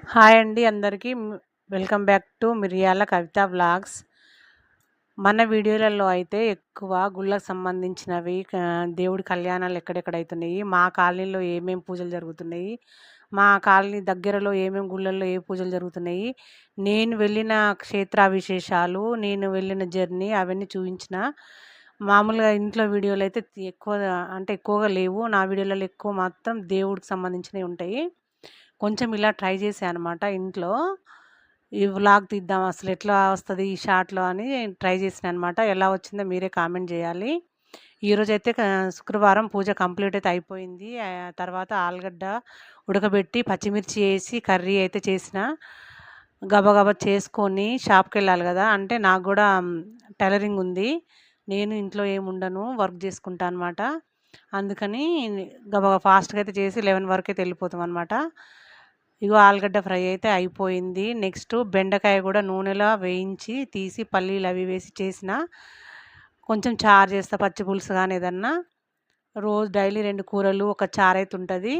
Hi అండి అందరికీ. Welcome back to మిరియాల కవిత వ్లాగ్స్. మన వీడియోలలో అయితే ఎక్కువ గుళ్ళకు సంబంధించినవి దేవుడి కళ్యాణాలు ఎక్కడెక్కడ అవుతున్నాయి, మా కాలనీలో ఏమేమి పూజలు జరుగుతున్నాయి, మా కాలనీ దగ్గరలో ఏమేమి గుళ్ళల్లో ఏ పూజలు జరుగుతున్నాయి, నేను వెళ్ళిన క్షేత్ర విశేషాలు, నేను వెళ్ళిన జర్నీ అవన్నీ చూపించిన. మామూలుగా ఇంట్లో వీడియోలు అయితే ఎక్కువగా లేవు. నా వీడియోలలో ఎక్కువ మాత్రం దేవుడికి సంబంధించినవి ఉంటాయి. కొంచెం ఇలా ట్రై చేశాను అనమాట ఇంట్లో. ఈ వ్లాగ్ తీద్దాం అసలు ఎట్లా వస్తది ఈ షార్ట్‌లో అని ట్రై చేశాను అనమాట. ఎలా వచ్చిందో మీరే కామెంట్ చేయాలి. ఈరోజైతే శుక్రవారం పూజ కంప్లీట్ అయితే అయిపోయింది. తర్వాత ఆలుగడ్డ ఉడకబెట్టి పచ్చిమిర్చి ఏసి కర్రీ అయితే చేసిన. గబగబా చేసుకొని షాప్‌కెళ్ళాలి కదా! అంటే నాకు గూడా టైలరింగ్ ఉంది. నేను ఇంట్లో ఏముండను. వర్క్ చేసుకుంటా అనమాట. అందుకని గబగబా ఫాస్ట్‌గా అయితే చేసి 11 వరకైతే వెళ్ళిపోతామనమాట. ఇగో ఆలుగడ్డ ఫ్రై అయితే అయిపోయింది. నెక్స్ట్ బెండకాయ కూడా నూనెలో వేయించి తీసి పల్లీలు అవి వేసి చేసిన. కొంచెం చారు చేస్తా, పచ్చి పులుసు గాని ఏదన్నా. రోజు డైలీ 2 కూరలు, ఒక చారైతే ఉంటది.